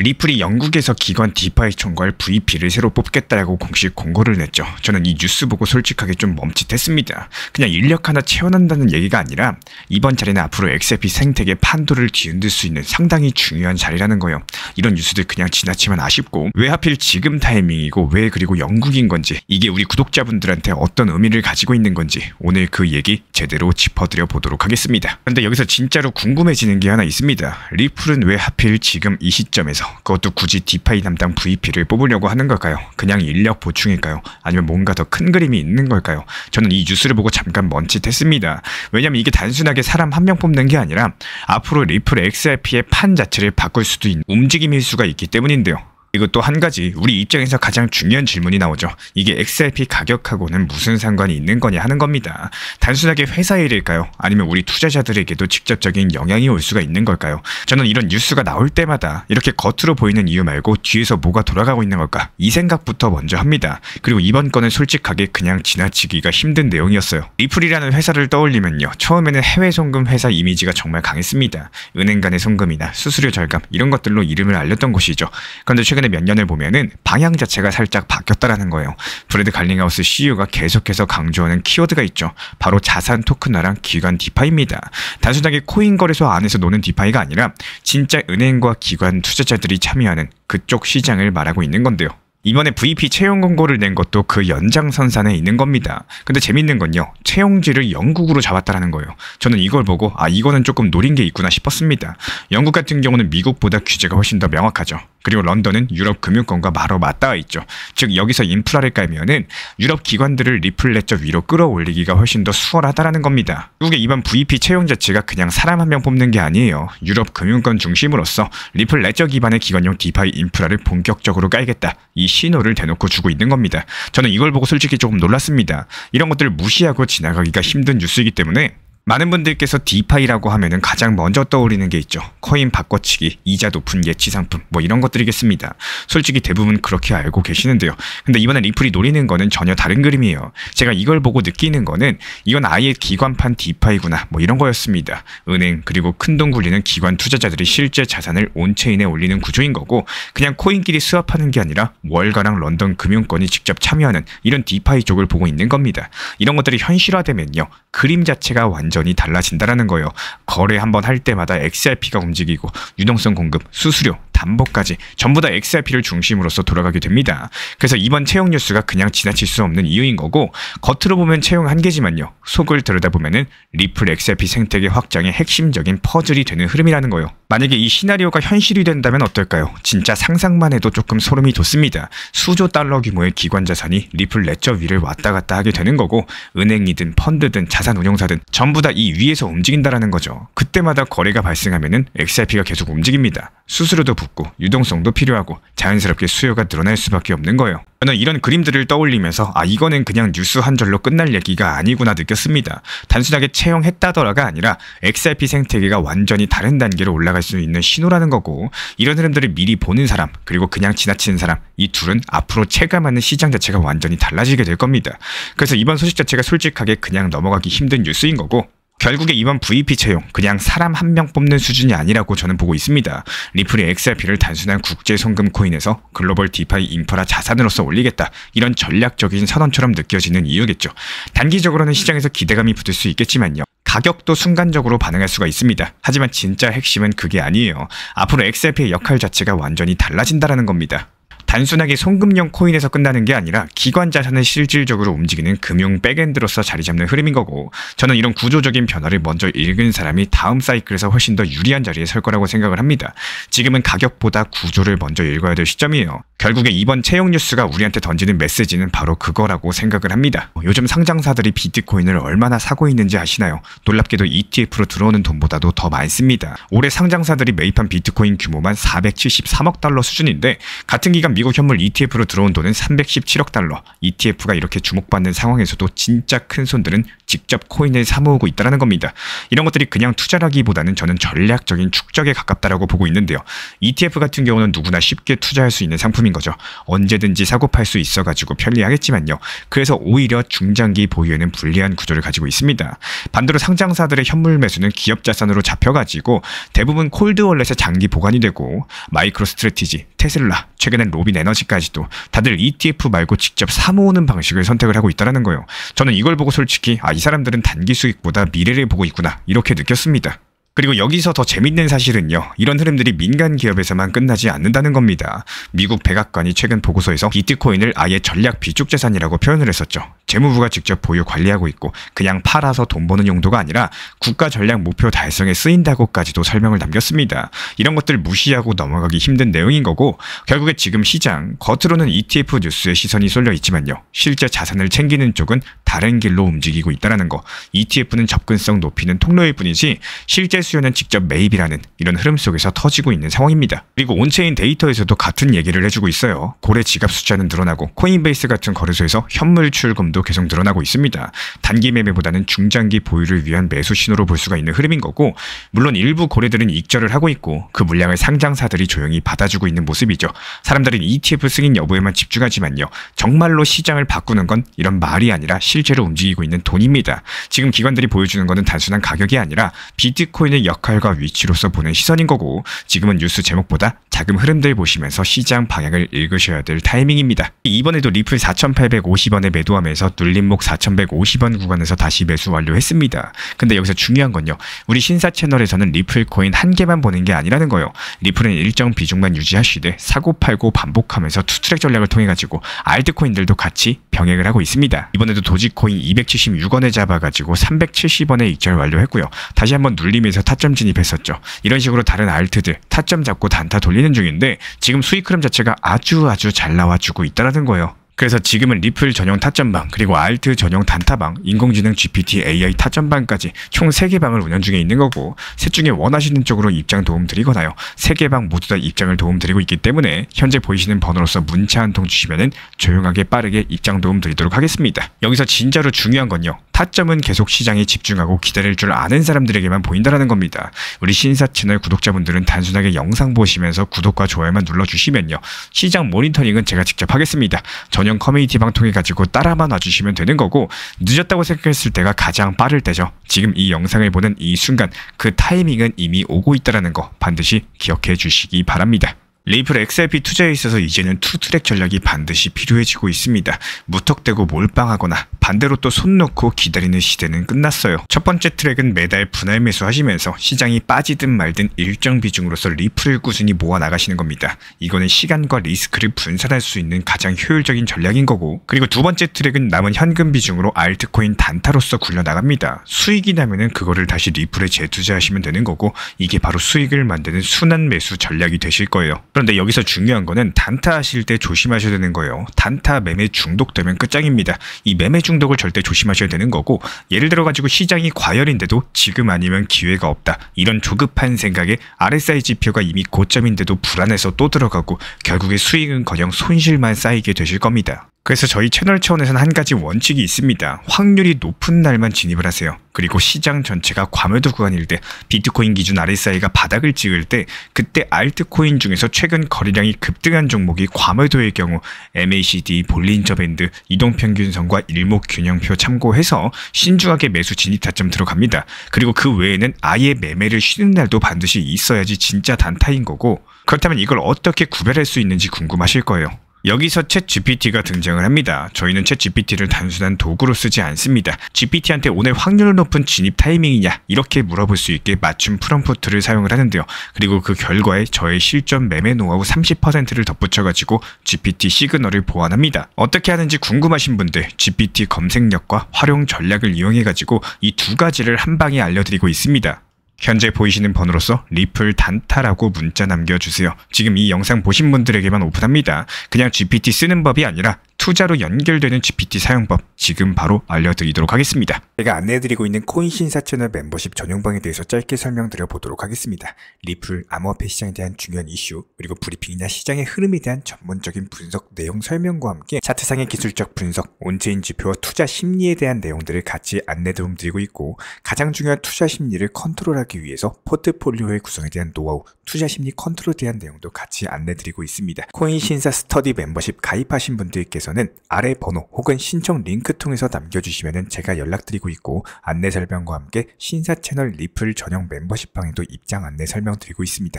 리플이 영국에서 기관 디파이 총괄 VP를 새로 뽑겠다고 공식 공고를 냈죠. 저는 이 뉴스 보고 솔직하게 좀 멈칫했습니다. 그냥 인력 하나 채워난다는 얘기가 아니라 이번 자리는 앞으로 XRP 생태계 판도를 뒤흔들 수 있는 상당히 중요한 자리라는 거예요. 이런 뉴스들 그냥 지나치면 아쉽고 왜 하필 지금 타이밍이고 왜 그리고 영국인 건지 이게 우리 구독자분들한테 어떤 의미를 가지고 있는 건지 오늘 그 얘기 제대로 짚어드려 보도록 하겠습니다. 그런데 여기서 진짜로 궁금해지는 게 하나 있습니다. 리플은 왜 하필 지금 이 시점에서 그것도 굳이 디파이 담당 VP를 뽑으려고 하는 걸까요? 그냥 인력 보충일까요? 아니면 뭔가 더 큰 그림이 있는 걸까요? 저는 이 뉴스를 보고 잠깐 멈칫했습니다. 왜냐면 이게 단순하게 사람 한 명 뽑는 게 아니라 앞으로 리플 XRP의 판 자체를 바꿀 수도 있는 움직임일 수가 있기 때문인데요. 그리고 또 한 가지 우리 입장에서 가장 중요한 질문이 나오죠. 이게 XRP 가격하고는 무슨 상관이 있는 거냐 하는 겁니다. 단순하게 회사 일일까요? 아니면 우리 투자자들에게도 직접적인 영향이 올 수가 있는 걸까요? 저는 이런 뉴스가 나올 때마다 이렇게 겉으로 보이는 이유 말고 뒤에서 뭐가 돌아가고 있는 걸까? 이 생각부터 먼저 합니다. 그리고 이번 건은 솔직하게 그냥 지나치기가 힘든 내용이었어요. 리플이라는 회사를 떠올리면요. 처음에는 해외 송금 회사 이미지가 정말 강했습니다. 은행 간의 송금이나 수수료 절감 이런 것들로 이름을 알렸던 곳이죠. 그런데 최근에 몇 년을 보면은 방향 자체가 살짝 바뀌었다라는 거예요. 브래드 갈링하우스 CEO가 계속해서 강조하는 키워드가 있죠. 바로 자산 토큰화랑 기관 디파이입니다. 단순하게 코인 거래소 안에서 노는 디파이가 아니라 진짜 은행과 기관 투자자들이 참여하는 그쪽 시장을 말하고 있는 건데요. 이번에 VP 채용 공고를 낸 것도 그 연장선상에 있는 겁니다. 근데 재밌는 건요. 채용지를 영국으로 잡았다라는 거예요. 저는 이걸 보고 이거는 조금 노린 게 있구나 싶었습니다. 영국 같은 경우는 미국보다 규제가 훨씬 더 명확하죠. 그리고 런던은 유럽 금융권과 바로 맞닿아 있죠. 즉 여기서 인프라를 깔면은 유럽 기관들을 리플 레저 위로 끌어올리기가 훨씬 더 수월하다라는 겁니다. 결국에 이번 VP 채용 자체가 그냥 사람 한 명 뽑는 게 아니에요. 유럽 금융권 중심으로서 리플 레저 기반의 기관용 디파이 인프라를 본격적으로 깔겠다. 이 신호를 대놓고 주고 있는 겁니다. 저는 이걸 보고 솔직히 조금 놀랐습니다. 이런 것들을 무시하고 지나가기가 힘든 뉴스이기 때문에 많은 분들께서 디파이라고 하면은 가장 먼저 떠오르는 게 있죠. 코인 바꿔치기, 이자 높은 예치 상품 뭐 이런 것들이겠습니다. 솔직히 대부분 그렇게 알고 계시는데요. 근데 이번에 리플이 노리는 거는 전혀 다른 그림이에요. 제가 이걸 보고 느끼는 거는 이건 아예 기관판 디파이구나 뭐 이런 거였습니다. 은행 그리고 큰돈 굴리는 기관 투자자들이 실제 자산을 온체인에 올리는 구조인 거고 그냥 코인끼리 스왑하는 게 아니라 월가랑 런던 금융권이 직접 참여하는 이런 디파이 쪽을 보고 있는 겁니다. 이런 것들이 현실화되면요. 그림 자체가 완전히 달라진다라는 거예요. 거래 한번 할 때마다 XRP가 움직이고 유동성 공급, 수수료, 담보까지 전부 다 XRP를 중심으로서 돌아가게 됩니다. 그래서 이번 채용 뉴스가 그냥 지나칠 수 없는 이유인 거고 겉으로 보면 채용 한 개지만요. 속을 들여다보면은 리플 XRP 생태계 확장의 핵심적인 퍼즐이 되는 흐름이라는 거예요. 만약에 이 시나리오가 현실이 된다면 어떨까요? 진짜 상상만 해도 조금 소름이 돋습니다. 수조 달러 규모의 기관 자산이 리플 레저 위를 왔다 갔다 하게 되는 거고 은행이든 펀드든 자산운용사든 전부 다 이 위에서 움직인다라는 거죠. 그때마다 거래가 발생하면은 XRP가 계속 움직입니다. 수수료도 붙고 유동성도 필요하고 자연스럽게 수요가 늘어날 수밖에 없는 거예요. 저는 이런 그림들을 떠올리면서 이거는 그냥 뉴스 한 절로 끝날 얘기가 아니구나 느꼈습니다. 단순하게 채용했다더라가 아니라 XRP 생태계가 완전히 다른 단계로 올라갈 수 있는 신호라는 거고 이런 흐름들을 미리 보는 사람 그리고 그냥 지나치는 사람 이 둘은 앞으로 체감하는 시장 자체가 완전히 달라지게 될 겁니다. 그래서 이번 소식 자체가 솔직하게 그냥 넘어가기 힘든 뉴스인 거고 결국에 이번 VP 채용 그냥 사람 한 명 뽑는 수준이 아니라고 저는 보고 있습니다. 리플이 XRP를 단순한 국제 송금 코인에서 글로벌 디파이 인프라 자산으로서 올리겠다. 이런 전략적인 선언처럼 느껴지는 이유겠죠. 단기적으로는 시장에서 기대감이 붙을 수 있겠지만요. 가격도 순간적으로 반응할 수가 있습니다. 하지만 진짜 핵심은 그게 아니에요. 앞으로 XRP의 역할 자체가 완전히 달라진다라는 겁니다. 단순하게 송금용 코인에서 끝나는 게 아니라 기관 자산을 실질적으로 움직이는 금융 백엔드로서 자리 잡는 흐름인 거고 저는 이런 구조적인 변화를 먼저 읽은 사람이 다음 사이클에서 훨씬 더 유리한 자리에 설 거라고 생각을 합니다. 지금은 가격보다 구조를 먼저 읽어야 될 시점이에요. 결국에 이번 채용 뉴스가 우리한테 던지는 메시지는 바로 그거라고 생각을 합니다. 요즘 상장사들이 비트코인을 얼마나 사고 있는지 아시나요? 놀랍게도 ETF로 들어오는 돈보다도 더 많습니다. 올해 상장사들이 매입한 비트코인 규모만 473억 달러 수준인데 같은 기간 미국 현물 ETF로 들어온 돈은 317억 달러. ETF가 이렇게 주목받는 상황에서도 진짜 큰 손들은 직접 코인을 사모으고 있다는 겁니다. 이런 것들이 그냥 투자라기보다는 저는 전략적인 축적에 가깝다라고 보고 있는데요. ETF 같은 경우는 누구나 쉽게 투자할 수 있는 상품인 거죠. 언제든지 사고 팔 수 있어가지고 편리하겠지만요. 그래서 오히려 중장기 보유에는 불리한 구조를 가지고 있습니다. 반대로 상장사들의 현물 매수는 기업 자산으로 잡혀가지고 대부분 콜드월렛에 장기 보관이 되고 마이크로스트래티지, 테슬라, 최근엔 로빈에너지까지도 다들 ETF 말고 직접 사모으는 방식을 선택을 하고 있다는 거예요. 저는 이걸 보고 솔직히 이 사람들은 단기 수익보다 미래를 보고 있구나 이렇게 느꼈습니다. 그리고 여기서 더 재밌는 사실은요. 이런 흐름들이 민간 기업에서만 끝나지 않는다는 겁니다. 미국 백악관이 최근 보고서에서 비트코인을 아예 전략 비축자산이라고 표현을 했었죠. 재무부가 직접 보유 관리하고 있고 그냥 팔아서 돈 버는 용도가 아니라 국가 전략 목표 달성에 쓰인다고까지도 설명을 남겼습니다. 이런 것들 무시하고 넘어가기 힘든 내용인 거고 결국에 지금 시장, 겉으로는 ETF 뉴스에 시선이 쏠려 있지만요. 실제 자산을 챙기는 쪽은 다른 길로 움직이고 있다는 거. ETF는 접근성 높이는 통로일 뿐이지 실제 수요는 직접 매입이라는 이런 흐름 속에서 터지고 있는 상황입니다. 그리고 온체인 데이터에서도 같은 얘기를 해주고 있어요. 고래 지갑 숫자는 늘어나고 코인베이스 같은 거래소에서 현물 출금도 계속 늘어나고 있습니다. 단기 매매보다는 중장기 보유를 위한 매수 신호로 볼 수가 있는 흐름인 거고 물론 일부 고래들은 익절을 하고 있고 그 물량을 상장사들이 조용히 받아주고 있는 모습이죠. 사람들은 ETF 승인 여부에만 집중하지만요. 정말로 시장을 바꾸는 건 이런 말이 아니라 실제로 움직이고 있는 돈입니다. 지금 기관들이 보여주는 것은 단순한 가격이 아니라 비트코인의 역할과 위치로서 보는 시선인 거고 지금은 뉴스 제목보다 자금 흐름들 보시면서 시장 방향을 읽으셔야 될 타이밍입니다. 이번에도 리플 4,850원에 매도하면서 눌림목 4,150원 구간에서 다시 매수 완료했습니다. 근데 여기서 중요한 건요. 우리 신사 채널에서는 리플 코인 한 개만 보는 게 아니라는 거예요. 리플은 일정 비중만 유지하시되 사고 팔고 반복하면서 투트랙 전략을 통해 가지고 알트코인들도 같이 병행을 하고 있습니다. 이번에도 도지코인 276원에 잡아가지고 370원에 익절 완료했고요. 다시 한번 눌리면서 타점 진입했었죠. 이런 식으로 다른 알트들 타점 잡고 단타 돌리는 중인데 지금 수익 흐름 자체가 아주 잘 나와주고 있다는 거예요. 그래서 지금은 리플 전용 타점방, 그리고 알트 전용 단타방, 인공지능 GPT AI 타점방까지 총 3개 방을 운영 중에 있는 거고 셋 중에 원하시는 쪽으로 입장 도움 드리거나요. 3개 방 모두 다 입장을 도움 드리고 있기 때문에 현재 보이시는 번호로서 문자 한 통 주시면은 조용하게 빠르게 입장 도움 드리도록 하겠습니다. 여기서 진짜로 중요한 건요. 타점은 계속 시장에 집중하고 기다릴 줄 아는 사람들에게만 보인다는 겁니다. 우리 신사 채널 구독자분들은 단순하게 영상 보시면서 구독과 좋아요만 눌러주시면요. 시장 모니터링은 제가 직접 하겠습니다. 전용 커뮤니티 방 통해 가지고 따라만 와주시면 되는 거고 늦었다고 생각했을 때가 가장 빠를 때죠. 지금 이 영상을 보는 이 순간 그 타이밍은 이미 오고 있다는 거 반드시 기억해 주시기 바랍니다. 리플 XRP 투자에 있어서 이제는 투트랙 전략이 반드시 필요해지고 있습니다. 무턱대고 몰빵하거나 반대로 또 손 놓고 기다리는 시대는 끝났어요. 첫 번째 트랙은 매달 분할 매수하시면서 시장이 빠지든 말든 일정 비중으로서 리플을 꾸준히 모아 나가시는 겁니다. 이거는 시간과 리스크를 분산할 수 있는 가장 효율적인 전략인 거고 그리고 두 번째 트랙은 남은 현금 비중으로 알트코인 단타로서 굴려나갑니다. 수익이 나면은 그거를 다시 리플에 재투자하시면 되는 거고 이게 바로 수익을 만드는 순환 매수 전략이 되실 거예요. 그런데 여기서 중요한 거는 단타 하실 때 조심하셔야 되는 거예요. 단타 매매 중독되면 끝장입니다. 이 매매 중독을 절대 조심하셔야 되는 거고 예를 들어 가지고 시장이 과열인데도 지금 아니면 기회가 없다. 이런 조급한 생각에 RSI 지표가 이미 고점인데도 불안해서 또 들어가고 결국에 수익은커녕 손실만 쌓이게 되실 겁니다. 그래서 저희 채널 차원에서는 한 가지 원칙이 있습니다. 확률이 높은 날만 진입을 하세요. 그리고 시장 전체가 과매도 구간일 때 비트코인 기준 RSI가 바닥을 찍을 때 그때 알트코인 중에서 최근 거래량이 급등한 종목이 과매도의 경우 MACD, 볼린저 밴드, 이동평균선과 일목균형표 참고해서 신중하게 매수 진입 타점 들어갑니다. 그리고 그 외에는 아예 매매를 쉬는 날도 반드시 있어야지 진짜 단타인 거고 그렇다면 이걸 어떻게 구별할 수 있는지 궁금하실 거예요. 여기서 챗GPT가 등장을 합니다. 저희는 챗GPT를 단순한 도구로 쓰지 않습니다. GPT한테 오늘 확률 높은 진입 타이밍이냐 이렇게 물어볼 수 있게 맞춤 프롬프트를 사용을 하는데요. 그리고 그 결과에 저의 실전 매매 노하우 30%를 덧붙여가지고 GPT 시그널을 보완합니다. 어떻게 하는지 궁금하신 분들 GPT 검색력과 활용 전략을 이용해가지고 이 두 가지를 한 방에 알려드리고 있습니다. 현재 보이시는 번호로서 리플 단타라고 문자 남겨주세요. 지금 이 영상 보신 분들에게만 오픈합니다. 그냥 GPT 쓰는 법이 아니라 투자로 연결되는 GPT 사용법 지금 바로 알려드리도록 하겠습니다. 제가 안내해드리고 있는 코인 신사 채널 멤버십 전용방에 대해서 짧게 설명드려 보도록 하겠습니다. 리플, 암호화폐 시장에 대한 중요한 이슈, 그리고 브리핑이나 시장의 흐름에 대한 전문적인 분석 내용 설명과 함께 차트상의 기술적 분석, 온체인 지표와 투자 심리에 대한 내용들을 같이 안내 도움드리고 있고, 가장 중요한 투자 심리를 컨트롤하기 위해서 포트폴리오의 구성에 대한 노하우, 투자 심리 컨트롤에 대한 내용도 같이 안내드리고 있습니다. 코인 신사 스터디 멤버십 가입하신 분들께서는 아래 번호 혹은 신청 링크 통해서 남겨주시면 제가 연락드리고 있고, 안내 설명과 함께 신사 채널 리플 전용 멤버십방에도 입장 안내 설명드리고 있습니다.